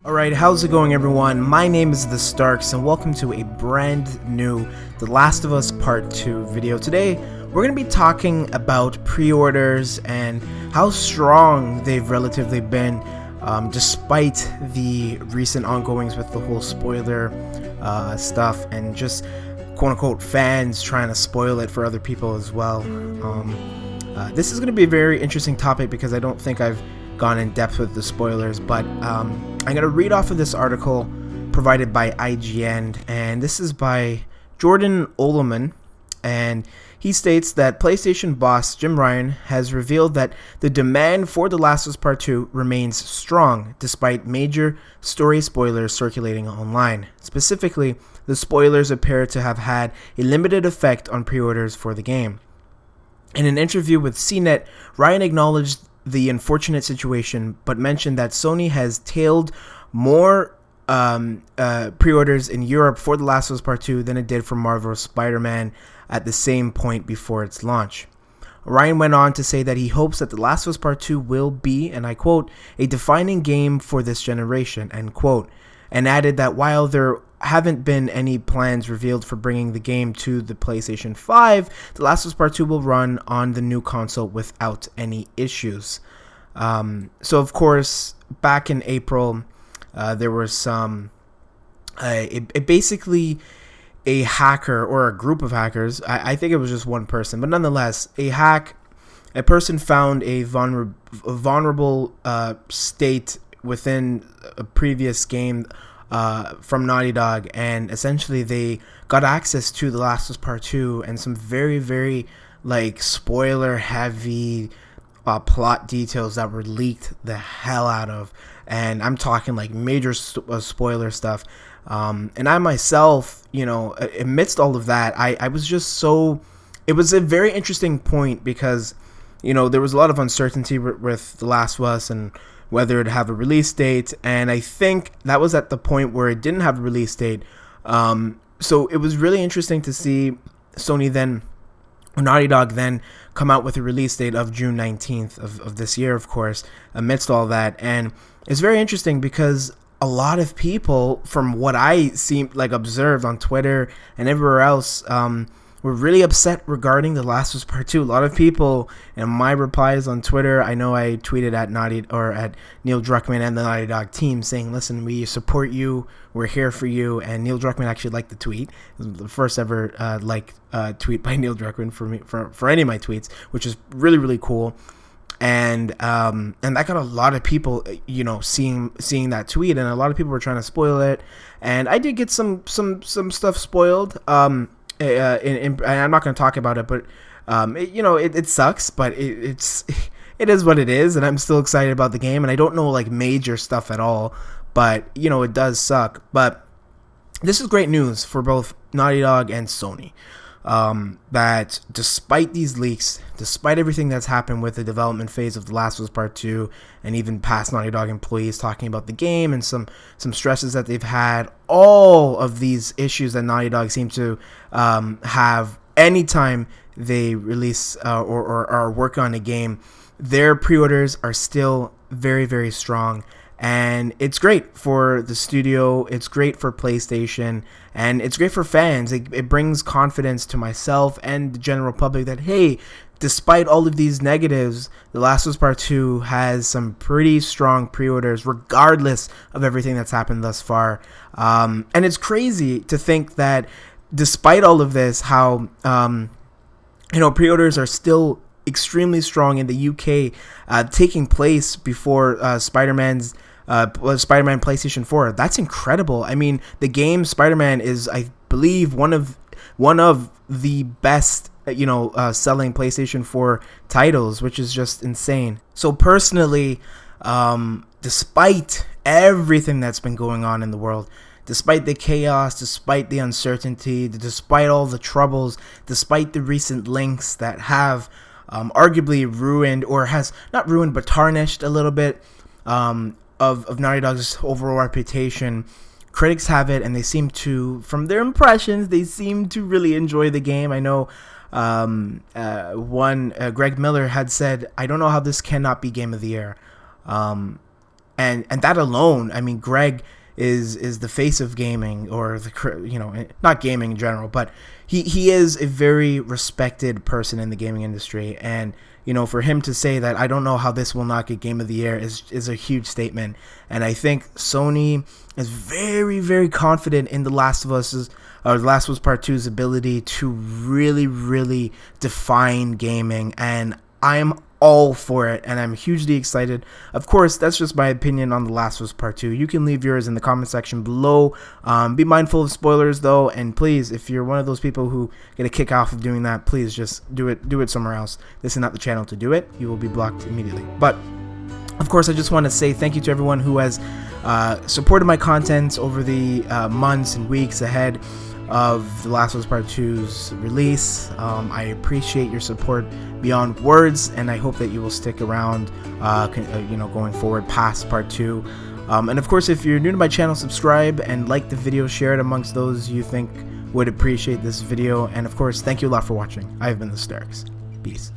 Alright, how's it going everyone? My name is TheStarkz and welcome to a brand new The Last of Us Part 2 video. Today, we're going to be talking about pre-orders and how strong they've relatively been despite the recent ongoings with the whole spoiler stuff and just quote-unquote fans trying to spoil it for other people as well. This is going to be a very interesting topic because I don't think I've gone in depth with the spoilers, but I'm going to read off of this article provided by IGN, and this is by Jordan Oloman, and he states that PlayStation boss Jim Ryan has revealed that the demand for The Last of Us Part 2 remains strong despite major story spoilers circulating online. Specifically, the spoilers appear to have had a limited effect on pre-orders for the game. In an interview with CNET, Ryan acknowledged the unfortunate situation, but mentioned that Sony has tailed more pre-orders in Europe for The Last of Us Part 2 than it did for Marvel's Spider-Man at the same point before its launch. Ryan went on to say that he hopes that The Last of Us Part 2 will be, and I quote, a defining game for this generation, end quote, and added that while there haven't been any plans revealed for bringing the game to the PlayStation 5, The Last of Us Part 2 will run on the new console without any issues. So of course, back in April, there was some, basically a hacker or a group of hackers, I think it was just one person, but nonetheless, a person found a vulnerable state within a previous game from Naughty Dog, and essentially they got access to The Last of Us Part 2 and some very, very like spoiler heavy plot details that were leaked the hell out of, and I'm talking like major spoiler stuff. And I myself, you know, amidst all of that, I was just so, it was a very interesting point because, you know, there was a lot of uncertainty with The Last of Us and whether it'd have a release date, and I think that was at the point where it didn't have a release date. So it was really interesting to see Sony then, or Naughty Dog then, come out with a release date of June 19th of this year, of course, amidst all that. And it's very interesting because a lot of people, from what I observed on Twitter and everywhere else, were really upset regarding The Last of Us Part 2. A lot of people in my replies on Twitter, I know I tweeted at at Neil Druckmann and the Naughty Dog team saying, listen, we support you, we're here for you, and Neil Druckmann actually liked the tweet. It was the first ever tweet by Neil Druckmann for me, for any of my tweets, which is really, really cool. And that got a lot of people, you know, seeing that tweet, and a lot of people were trying to spoil it, and I did get some stuff spoiled. And I'm not going to talk about it, but it sucks, but it is what it is, and I'm still excited about the game, and I don't know like major stuff at all, but you know, it does suck. But this is great news for both Naughty Dog and Sony, that despite these leaks, despite everything that's happened with the development phase of The Last of Us Part 2, and even past Naughty Dog employees talking about the game and some stresses that they've had, all of these issues that Naughty Dog seem to have anytime they release or work on a game, their pre-orders are still very, very strong. And it's great for the studio, it's great for PlayStation, and it's great for fans. It brings confidence to myself and the general public that, hey, despite all of these negatives, The Last of Us Part 2 has some pretty strong pre-orders, regardless of everything that's happened thus far. And it's crazy to think that despite all of this, how pre-orders are still extremely strong in the UK, taking place before Spider-Man PlayStation 4. That's incredible. I mean, the game Spider-Man is, I believe, one of the best selling PlayStation 4 titles, which is just insane. So personally, despite everything that's been going on in the world, despite the chaos, despite the uncertainty, despite all the troubles, despite the recent links that have arguably ruined, or has not ruined but tarnished a little bit of Naughty Dog's overall reputation, critics have it, and they seem to, from their impressions, they seem to really enjoy the game. I know Greg Miller had said, I don't know how this cannot be Game of the Year. and that alone, I mean, Greg is the face of gaming, or the, not gaming in general, but he is a very respected person in the gaming industry. And for him to say that, I don't know how this will not get Game of the Year, is a huge statement. And I think Sony is very, very confident in The Last of Us Part 2's ability to really, really define gaming, and I'm all for it, and I'm hugely excited. Of course, that's just my opinion on The Last of Us Part 2. You can leave yours in the comment section below. Be mindful of spoilers, though, and please, if you're one of those people who get a kick off of doing that, please just do it somewhere else. This is not the channel to do it. You will be blocked immediately. But of course, I just want to say thank you to everyone who has supported my content over the months and weeks ahead of The Last of Us Part 2's release. I appreciate your support beyond words, and I hope that you will stick around going forward past Part 2. And of course, if you're new to my channel, subscribe and like the video, share it amongst those you think would appreciate this video. And of course, thank you a lot for watching. I have been TheStarkz. Peace.